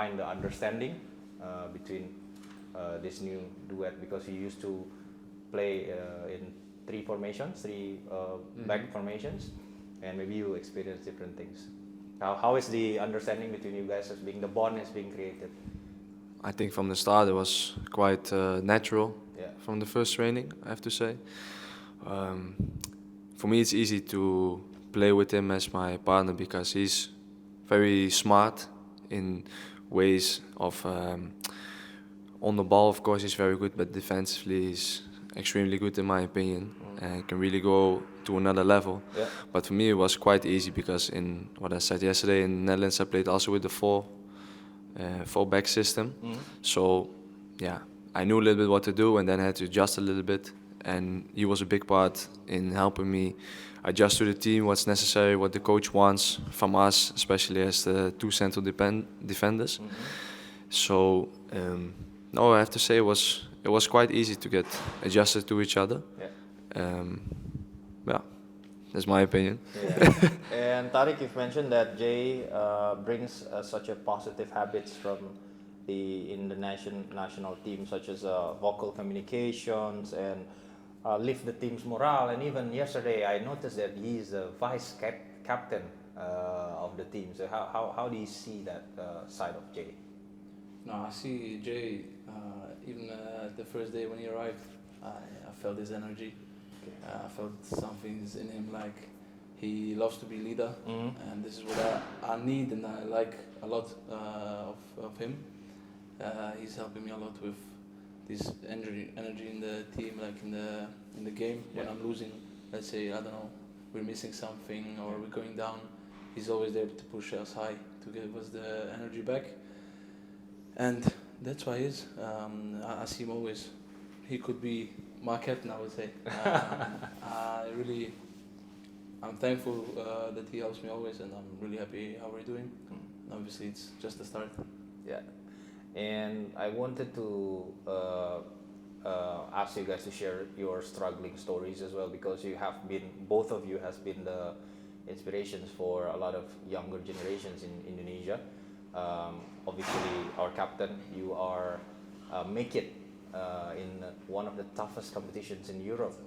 find the understanding between this new duet, because you used to play in three back formations, and maybe you experience different things. How is the understanding between you guys the bond is being created? I think from the start it was quite natural. Yeah. From the first training, I have to say. For me, it's easy to play with him as my partner because he's very smart in ways of on the ball. Of course, he's very good, but defensively, he's extremely good in my opinion, and can really go to another level. Yeah. But for me, it was quite easy because in what I said yesterday in the Netherlands, I played also with the four back system. So yeah, I knew a little bit what to do, and then I had to adjust a little bit. And he was a big part in helping me adjust to the team, what's necessary, what the coach wants from us, especially as the two central defenders. So no, I have to say it was quite easy to get adjusted to each other. Yeah, that's my opinion. Yeah. And Tariq, you've mentioned that Jay brings such a positive habits from in the national team, such as vocal communications and lift the team's morale. And even yesterday, I noticed that he's the vice captain of the team. So how do you see that side of Jay? No, I see Jay. Even the first day when he arrived, I felt his energy. I felt something's in him, like he loves to be leader, and this is what I need and I like a lot of him. He's helping me a lot with this energy in the team, like in the game. When I'm losing, let's say, I don't know, we're missing something or we're going down, he's always there to push us high, to give us the energy back. And that's why he is. I see him always. He could be my captain, I would say. I'm thankful that he helps me always, and I'm really happy how we're doing. Obviously, it's just the start. Yeah. And I wanted to ask you guys to share your struggling stories as well, because both of you has been the inspirations for a lot of younger generations in Indonesia. Obviously, our captain, you are make it in one of the toughest competitions in Europe.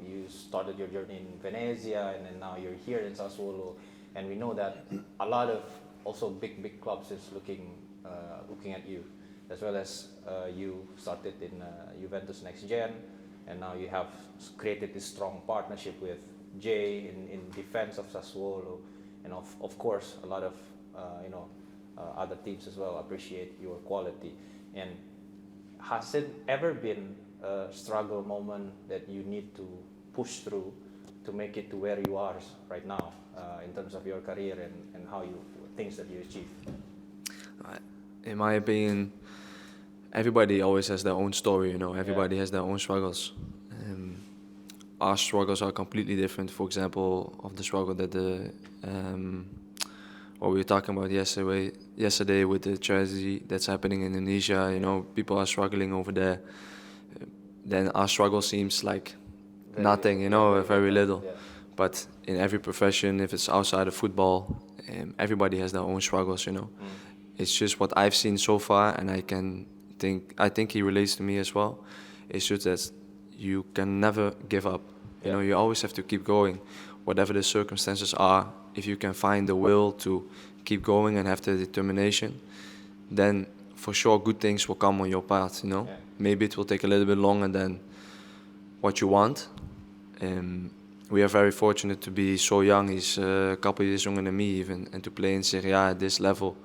You started your journey in Venezia, and then now you're here in Sassuolo, and we know that a lot of also big clubs is looking at you, as well as you started in Juventus Next Gen, and now you have created this strong partnership with Jay in defense of Sassuolo, and of course a lot of other teams as well appreciate your quality. And has it ever been a struggle moment that you need to push through to make it to where you are right now in terms of your career and how things that you achieve? In my opinion, everybody always has their own story, everybody has their own struggles. Our struggles are completely different, for example, of the struggle that what we were talking about yesterday with the tragedy that's happening in Indonesia. People are struggling over there. Then our struggle seems like nothing, very little. Yeah. But in every profession, if it's outside of football, everybody has their own struggles, It's just what I've seen so far, and I think he relates to me as well. It's just that you can never give up. You always have to keep going, whatever the circumstances are. If you can find the will to keep going and have the determination, then for sure good things will come on your path. Maybe it will take a little bit longer than what you want. We are very fortunate to be so young. He's a couple of years younger than me even, and to play in Serie A at this level.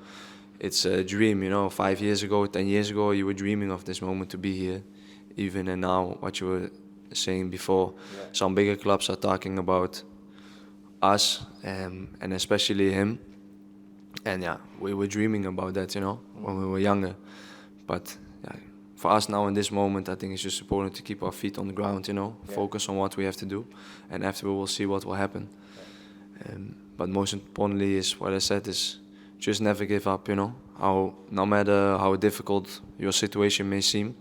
It's a dream, 5 years ago, 10 years ago, you were dreaming of this moment to be here. Even and now, what you were saying before, some bigger clubs are talking about us, and especially him. And we were dreaming about that, when we were younger. But for us now in this moment, I think it's just important to keep our feet on the ground, focus on what we have to do, and after we will see what will happen. But most importantly is what I said is just never give up, no matter how difficult your situation may seem,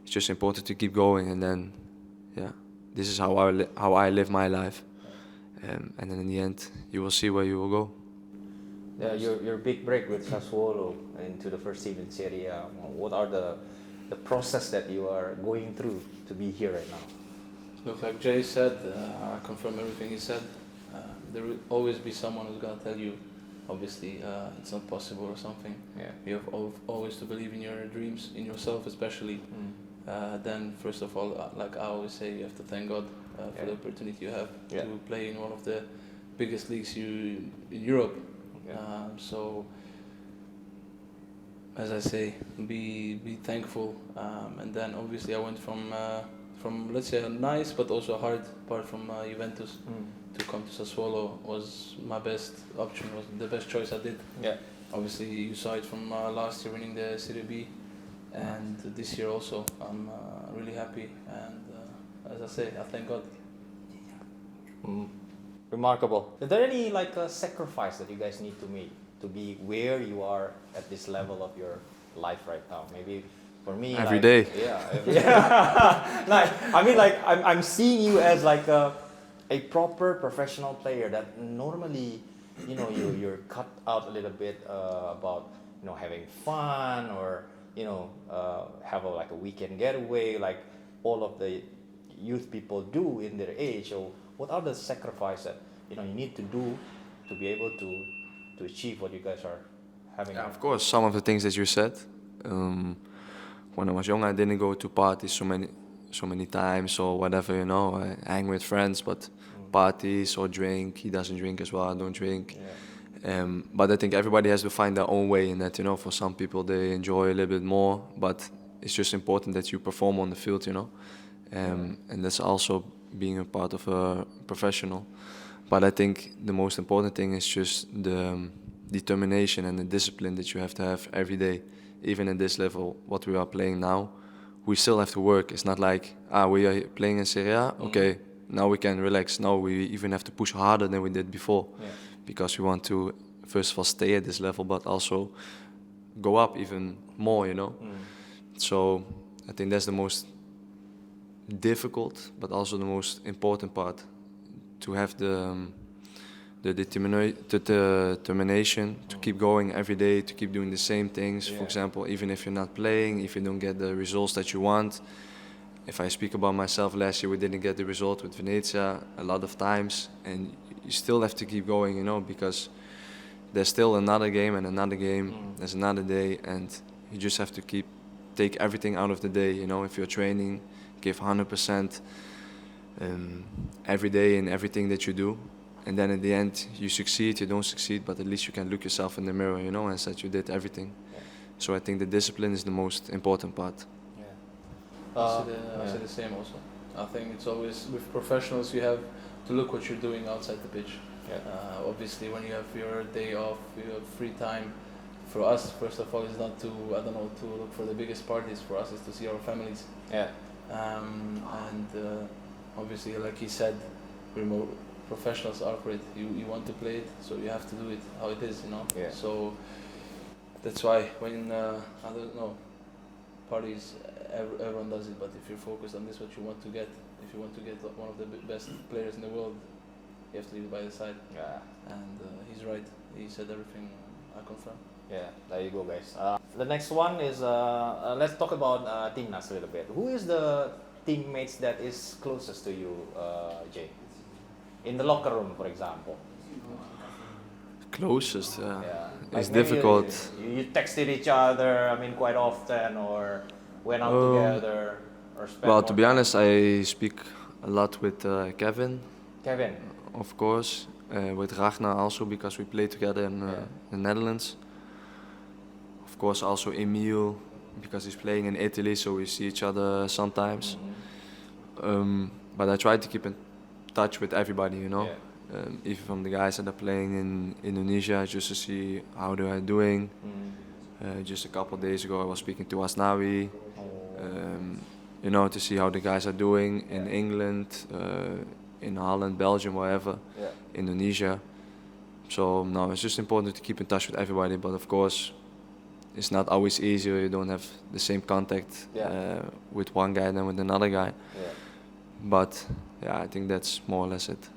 it's just important to keep going, and then, this is how I live my life, and then in the end, you will see where you will go. Your big break with Sassuolo into the first team in Serie A. What are the process that you are going through to be here right now? Look, like Jay said, I confirm everything he said. There will always be someone who's gonna tell you, obviously, it's not possible or something. Yeah. You have always to believe in your dreams, in yourself especially. Then, first of all, like I always say, you have to thank God for the opportunity you have to play in one of the biggest leagues in Europe. Yeah. So, as I say, be thankful. And then, obviously, I went from let's say a nice but also a hard part from Juventus to come to Sassuolo was my best option, was the best choice I did. Yeah. Obviously, you saw it from last year winning the Serie B, and this year also. I'm really happy, and as I say, I thank God. Remarkable. Is there any sacrifice that you guys need to make to be where you are at this level of your life right now? Maybe for me, Every day. I'm seeing you as like a proper professional player that normally, you're cut out a little bit about having fun or have a weekend getaway like all of the youth people do in their age. So what are the sacrifices that you need to do to be able to achieve what you guys are having? Yeah, of course, some of the things that you said. When I was young, I didn't go to parties so many times or whatever. I hang with friends, but parties or drink. He doesn't drink as well. I don't drink. Yeah. But I think everybody has to find their own way in that. For some people, they enjoy a little bit more, but it's just important that you perform on the field. And that's also being a part of a professional. But I think the most important thing is just the determination and the discipline that you have to have every day. Even at this level, what we are playing now, we still have to work. It's not like, we are playing in Serie A, okay, now we can relax. No, we even have to push harder than we did before. Yeah. Because we want to, first of all, stay at this level, but also go up even more, So I think that's the most difficult, but also the most important part, to have the determination to keep going every day, to keep doing the same things. For example, even if you're not playing, if you don't get the results that you want. If I speak about myself, last year we didn't get the result with Venezia a lot of times, and you still have to keep going, because there's still another game and another game, there's another day, and you just have to take everything out of the day, if you're training, give 100% every day in everything that you do. And then in the end, you succeed, you don't succeed, but at least you can look yourself in the mirror, and say you did everything. Yeah. So I think the discipline is the most important part. I say the same also. I think it's always, with professionals, you have to look what you're doing outside the pitch. Yeah. Obviously, when you have your day off, you have free time. For us, first of all, is not to look for the biggest parties. For us, is to see our families. Yeah. Obviously, like he said, professionals are for it. You want to play it, so you have to do it how it is, Yeah. So that's why when I don't know, parties, everyone does it. But if you're focused on this, what you want to get, if you want to get one of the best players in the world, you have to leave it by the side. Yeah. And he's right. He said everything. I confirm. Yeah, there you go, guys. The next one is let's talk about Timnas a little bit. Who is the teammates that is closest to you, Jay? In the locker room, for example. Closest, Yeah. it's maybe difficult. You texted each other, quite often, or went out together, or spent Well, more to be time? honest, I speak a lot with Kevin, Kevin. of course, with Ragnar also, because we play together in the Netherlands. Of course, also Emil, because he's playing in Italy, so we see each other sometimes. But I try to keep in touch with everybody, Yeah. Even from the guys that are playing in Indonesia, just to see how they are doing. Just a couple of days ago, I was speaking to Asnawi, to see how the guys are doing in England, in Holland, Belgium, wherever, Yeah. Indonesia. So no, it's just important to keep in touch with everybody. But of course, it's not always easy. You don't have the same contact with one guy than with another guy. Yeah. But yeah, I think that's more or less it.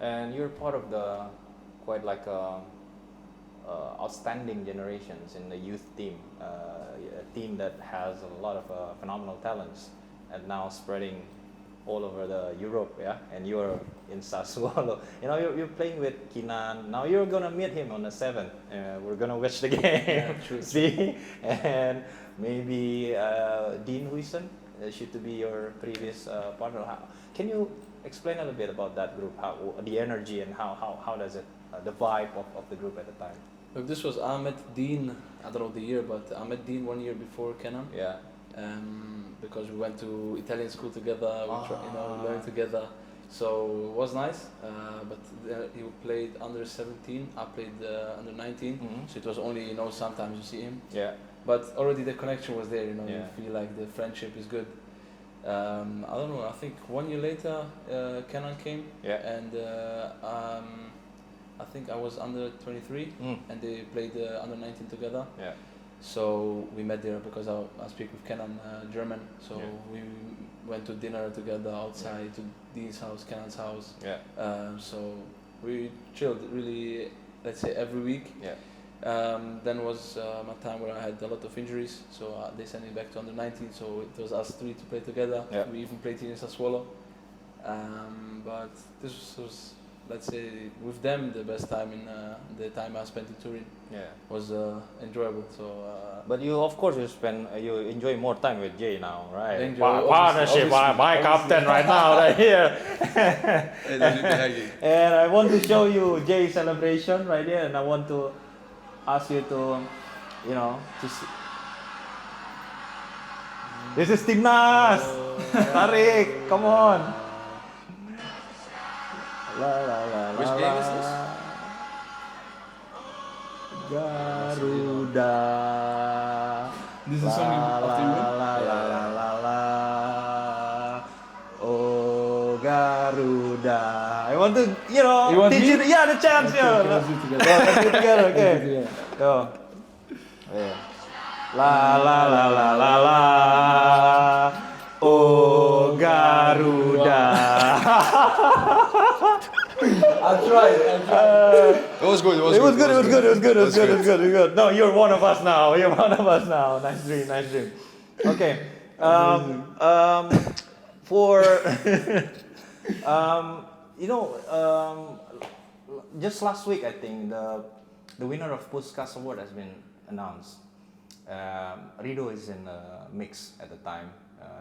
And you're part of the quite outstanding generations in the youth team, a team that has a lot of phenomenal talents, and now spreading all over the Europe, yeah. And you're in Sassuolo. You know, you're playing with Kinan. Now you're gonna meet him on the 7th. We're gonna watch the game. Yeah, true. See, and maybe Dean Huijsen should to be your previous partner. Can you explain a little bit about that group? How the energy and how does it the vibe of the group at the time? Look, this was I met Dean. I don't know the year, but I met Dean 1 year before Kenan. Yeah. Because we went to Italian school together, we learned together, so it was nice. But he played under 17, I played under 19, so it was only sometimes you see him. Yeah. But already the connection was there, Yeah. you feel like the friendship is good. I don't know. I think 1 year later, Kenan came, Yeah. and I think I was under 23, and they played under 19 together. Yeah. So we met there because I speak with Kenan German. So Yeah. we went to dinner together outside to Dean's house, Kenan's house. Yeah. So we chilled really, let's say every week. Yeah. Then was my time where I had a lot of injuries. So they sent me back to under 19. So it was us three to play together. Yeah. We even played here in Sassuolo. But this was, let's say, with them the best time in the time I spent in Turin. Yeah. Was enjoyable. So. But you, of course, you enjoy more time with Jay now, right? Enjoy, Partnership, obviously, my captain right now, right here. Yeah. And I want to show you Jay's celebration right here, and I want to ask you to, to see. This is Timnas. Tarik, come on. La la la la. Which game is this? Garuda. This is something after you win? La la la la la. Oh Garuda. I want to, You want teach me? you. Yeah, the chance. Okay, Yeah. let's do it together. Yeah, let's do it together. Okay. Let's do it together. Go. Yeah. La la la la la la. Oh Garuda. I'll try. It was good. It was good. No, you're one of us now. Nice dream. Okay. For just last week, I think the winner of Puskas Award has been announced. Rido is in a mix at the time,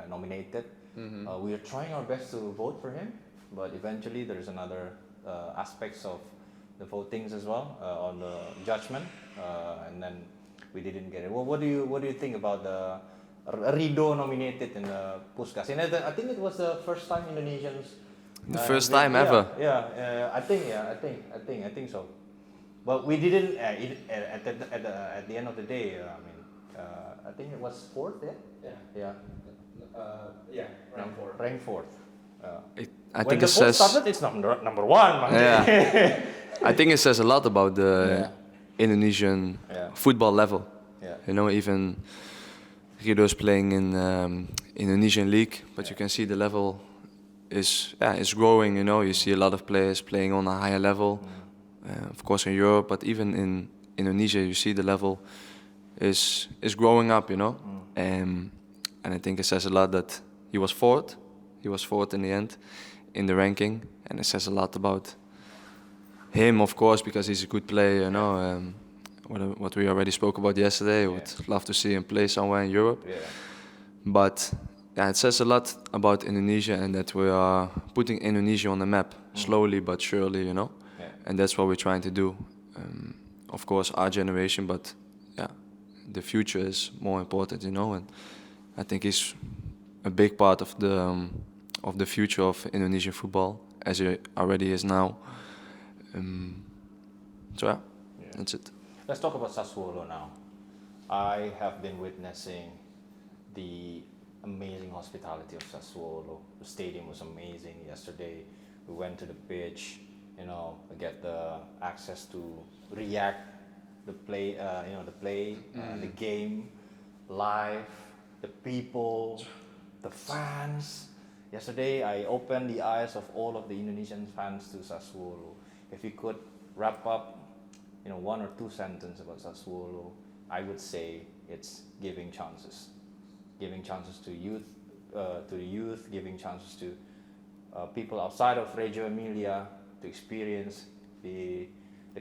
nominated. We are trying our best to vote for him, but eventually there's another aspects of the votings as well on the judgment, and then we didn't get it. Well, what do you think about the Rido nominated in the Puskas? And I think it was the first time Indonesians. The first time ever. Yeah, I think so. But we didn't at the end of the day. I think it was fourth. Yeah. Ranked fourth. I When think the it vote says. started, it's number one. Man. Yeah. I think it says a lot about the Indonesian football level. Yeah. Even Rido's playing in Indonesian league, but you can see the level is growing. You see a lot of players playing on a higher level. Of course in Europe, but even in Indonesia, you see the level is growing up. And I think it says a lot that he was fourth. He was fourth in the end in the ranking, and it says a lot about him, of course, because he's a good player. What we already spoke about yesterday. Would love to see him play somewhere in Europe. Yeah. But it says a lot about Indonesia and that we are putting Indonesia on the map slowly but surely. And that's what we're trying to do. Of course, our generation, but the future is more important. And I think he's a big part of the future of Indonesian football, as it already is now. That's it. Let's talk about Sassuolo now. I have been witnessing the amazing hospitality of Sassuolo. The stadium was amazing yesterday. We went to the pitch, get the access to react the play, the game live, the people, the fans. Yesterday, I opened the eyes of all of the Indonesian fans to Sassuolo. If you could wrap up one or two sentences about Sassuolo, I would say it's giving chances to youth, to the youth, giving chances to people outside of Reggio Emilia to experience the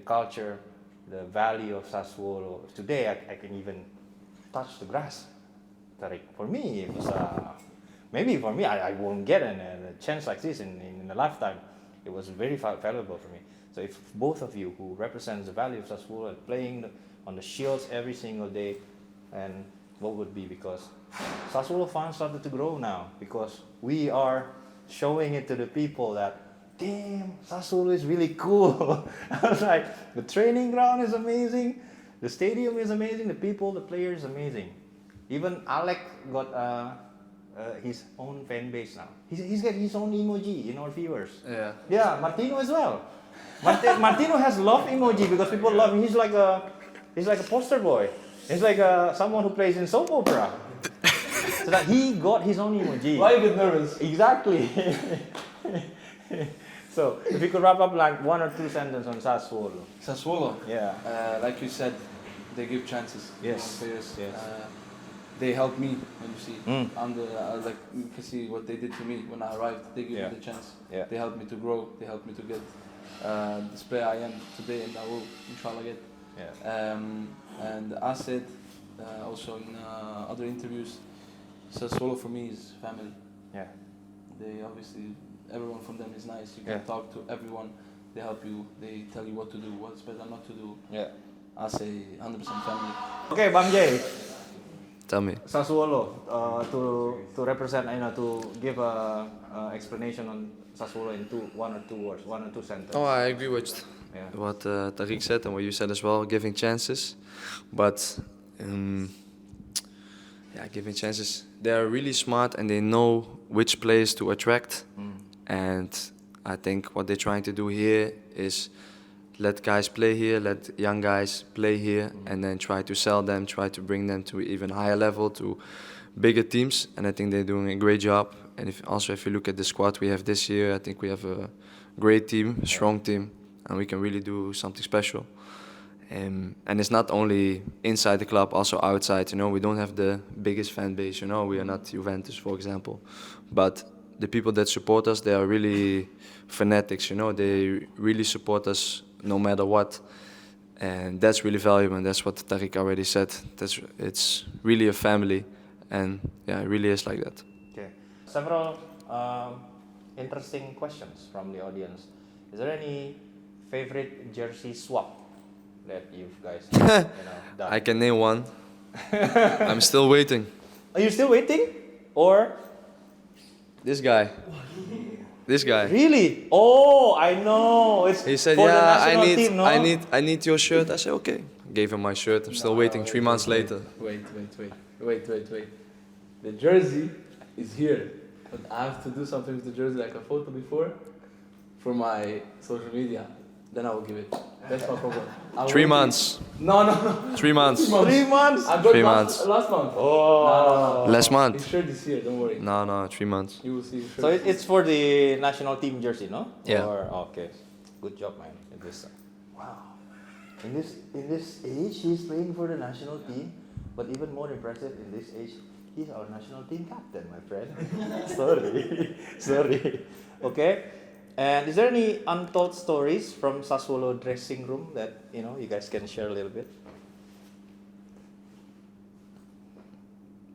culture, the value of Sassuolo. Today, I can even touch the grass. For me, it was maybe for me, I won't get a chance like this in a lifetime. It was very valuable for me. So if both of you who represents the value of Sassuolo and playing on the shields every single day, and what would be, because Sassuolo fans started to grow now, because we are showing it to the people that, damn, Sassuolo is really cool. I was like, the training ground is amazing, the stadium is amazing, the people, the players is amazing. Even Alec got his own fan base now. He's got his own emoji in our viewers. Yeah. Yeah, Martino as well. Martino has love emoji because people love him. He's like a poster boy. He's like someone who plays in soap opera. So that he got his own emoji. Why you get nervous? Exactly. So if you could wrap up like one or two sentences on Sassuolo. Sassuolo. Yeah. Like you said, they give chances. Yes. To players. Yes. They helped me when you see. Mm. Like you can see what they did to me when I arrived. They gave Yeah. me the chance. Yeah. They helped me to grow. They helped me to get this player I am today, and I will inshallah get. Yeah. And I said also in other interviews, Sassuolo for me is family. Yeah. They obviously, everyone from them is nice. You can Yeah. talk to everyone. They help you. They tell you what to do, what's better not to do. Yeah. I say 100% family. Okay, Bang Jay. Tell me. Sassuolo, to represent, to give a explanation on Sassuolo in one or two words, one or two sentences. Oh, I agree with Yeah. what Tariq said and what you said as well, giving chances. But giving chances. They are really smart and they know which players to attract. And I think what they're trying to do here is let guys play here, let young guys play here, and then try to sell them, try to bring them to even higher level, to bigger teams. And I think they're doing a great job. And if you look at the squad we have this year, I think we have a great team, a strong team, and we can really do something special. And it's not only inside the club, also outside. We don't have the biggest fan base. We are not Juventus, for example, but the people that support us, they are really fanatics. They really support us no matter what, and that's really valuable. And that's what Tariq already said. It's really a family, and yeah, it really is like that. Okay. Several interesting questions from the audience. Is there any favorite jersey swap that you guys done? I can name one. I'm still waiting. Are you still waiting? Or This guy. This guy. really? Oh, I know. It's He said, for the "Yeah, national team, no? I need your shirt." I said, "Okay." Gave him my shirt. I'm still waiting. 3 months later. Wait. The jersey is here, but I have to do something with the jersey, like a photo before, for my social media. Then I will give it. That's my problem. 3 months. No. 3 months. 3 months? I got 3 months. last month. Oh. No. Last His month. shirt is here. Don't worry. No, 3 months. You will see. His shirt So is it's for the national team jersey, no? Yeah. Okay. Good job, man. Wow. In this age, he's playing for the national team. But even more impressive, in this age, he's our national team captain, my friend. Sorry. Okay. And is there any untold stories from Sassuolo dressing room that you guys can share a little bit?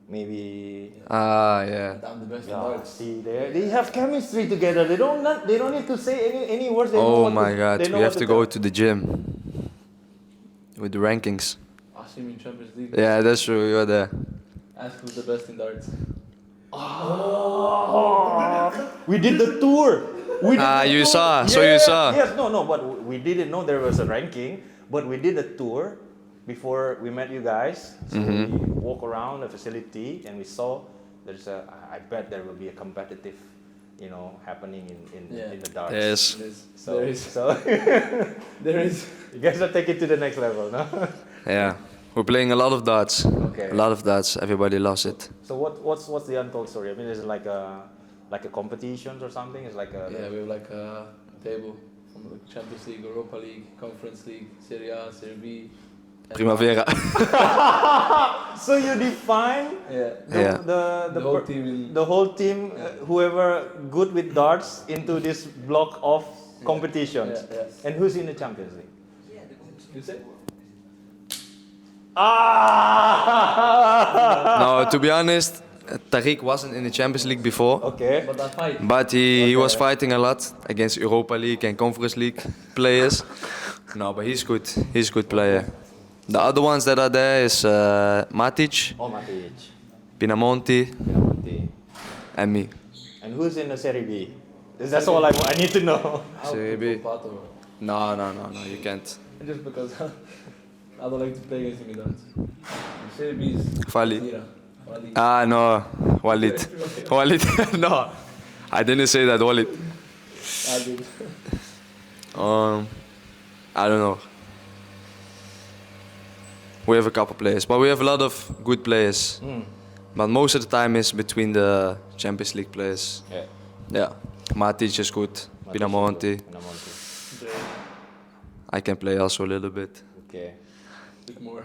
Maybe. Yeah. I'm the best in Yeah, darts. see, they have chemistry together. They don't need to say any words. They know Oh what my to, God, they know we have what to go tell. to the gym with the rankings. I see me in Champions League. Yeah, that's true. You're there. Ask who's the best in darts. We did the tour. You saw, so you saw. Yes, no, but we didn't know there was a ranking. But we did a tour before we met you guys. So we walk around the facility and we saw I bet there will be a competitive, happening in the darts. Yes. There is. So There is. you guys are taking it to the next level, no? Yeah. We're playing a lot of darts. Okay. A lot of darts. Everybody loves it. So what's the untold story? I mean, is it like a competitions or something? It's like a Yeah, we have like a table. from the Champions League, Europa League, Conference League, Serie A, Serie B. and Primavera. So you define Yeah. Yeah. The whole team in the whole team, whoever good with darts, into this block of competitions. Yeah. And who's in the Champions League? You say? No, to be honest, Tariq wasn't in the Champions League before, Okay. But I fight. but he was Okay. fighting a lot against Europa League and Conference League players. No, but he's good. He's a good player. The other ones that are there is Matic, Oh, Matic. Pinamonti, Pinamonti. and me. And who's in the Serie B? That's all I need to know. Serie B. Pato. No, you can't. Just because I don't like to play against immigrants. Serie B is Fali. Zira. Fali. Ah, no, Walid. Walid, no. I didn't say that, Walid. I did. I don't know. We have a couple players, but we have a lot of good players. But most of the time is between the Champions League players. Yeah. Yeah, Matic is good, Pinamonti. Pinamonti. Dre, I can play also a little bit. Okay. bit more.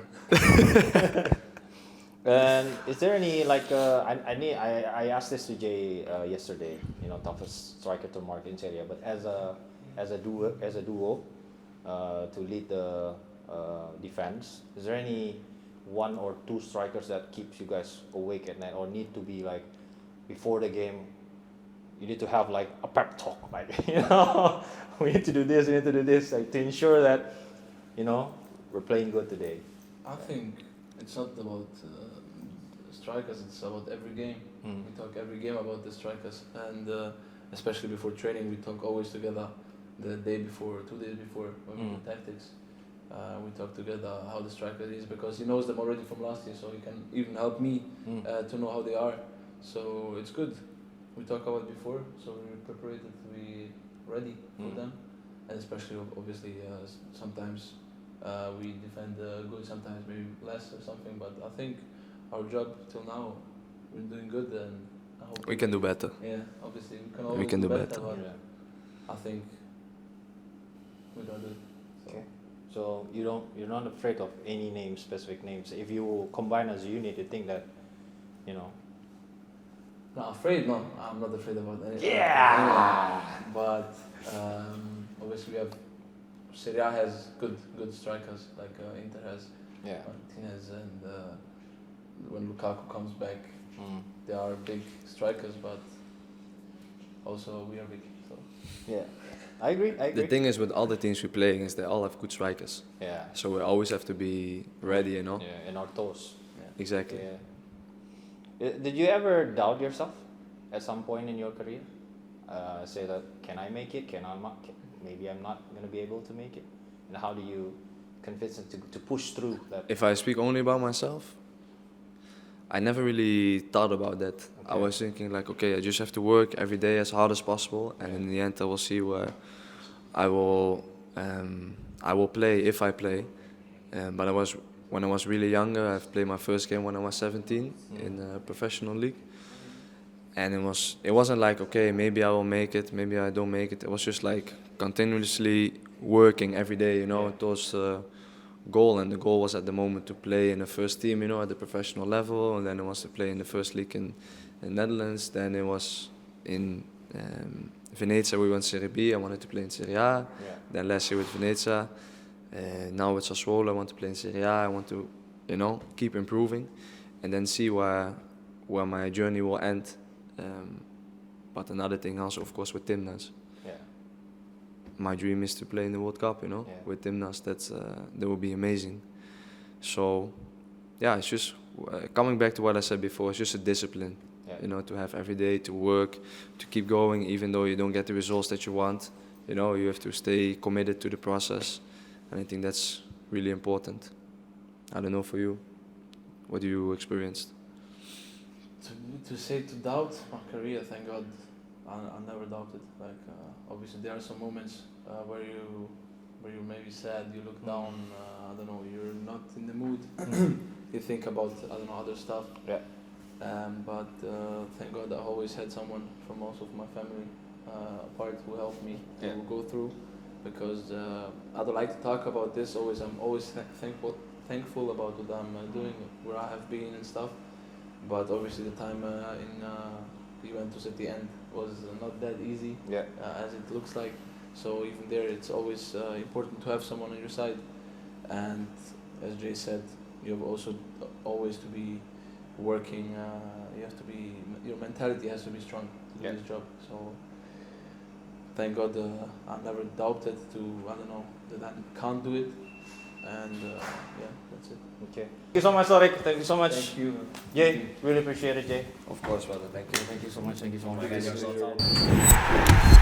And is there any I asked this to Jay yesterday. You know, toughest striker to mark in Serie A, but as a duo to lead the defense, is there any one or two strikers that keeps you guys awake at night, or need to be like before the game? You need to have like a pep talk, like we need to do this, we need to do this, like to ensure that we're playing good today. I think it's not about strikers, it's about every game. We talk every game about the strikers, and especially before training, we talk always together the day before, 2 days before, when we do tactics. We talk together how the striker is, because he knows them already from last year, so he can even help me to know how they are. So it's good. We talk about it before, so we're prepared to be ready for them. And especially, obviously, sometimes we defend good, sometimes maybe less or something. But I think our job till now, we're doing good, and I hope We can do better. Yeah, obviously we can always can do better. better. But Yeah. I think we're gonna do it. Okay. So you're not afraid of any names, specific names. If you combine as a unit, you think that, Not afraid? No, I'm not afraid about anything. Yeah! But obviously we have Serie A has good strikers like Inter has Yeah. Martinez, and when Lukaku comes back, they are big strikers, but also we are big. So Yeah. I agree. The thing is with all the teams we play against, they all have good strikers. Yeah. So we always have to be ready, you know? Yeah, in our toes. Exactly. Yeah. Did you ever doubt yourself at some point in your career? Say that, can I make it? Can I not? Maybe I'm not going to be able to make it. And how do you convince them to push through that? If I speak only about myself, I never really thought about that. I Okay. was thinking like, okay, I just have to work every day as hard as possible, and in the end, I will see where I will play if I play. But when I was really younger, I've played my first game when I was 17 in a professional league, and it wasn't like, okay, maybe I will make it, maybe I don't make it. It was just like continuously working every day, towards goal, and the goal was at the moment to play in the first team, at the professional level, and then it was to play in the first league in the Netherlands. Then it was in Venezia, we went Serie B, I wanted to play in Serie A. Yeah. Then last year with Venezia, now with Sassuolo, I want to play in Serie A. I want to, keep improving, and then see where my journey will end. But another thing also, of course, with Timnas. Yeah. My dream is to play in the World Cup, Yeah. with Timnas. That would be amazing. So, yeah, it's just coming back to what I said before. It's just a discipline, Yeah. to have every day to work, to keep going, even though you don't get the results that you want. You have to stay committed to the process, and I think that's really important. I don't know for you, what you experienced. to say to doubt my career, thank God, I never doubted. Like obviously there are some moments where you maybe sad, you look down, I don't know, you're not in the mood. You think about other stuff. Yeah. But thank God I always had someone from most of my family apart who helped me to go through. because I don't like to talk about this. I'm always thankful about what I'm doing, where I have been and stuff. But obviously the time in Juventus at the end was not that easy, Yeah. as it looks like. So even there, it's always important to have someone on your side. And as Jay said, you have also always to be working. You have to be, your mentality has to be strong to do this job. So thank God I never doubted that I can't do it. And yeah, that's it. Okay. Thank you so much, Tariq. Thank you so much. Thank you. Jay, really appreciate it, Jay. Of course, brother. Thank you. Thank you so much. Thank you so much. Thank you.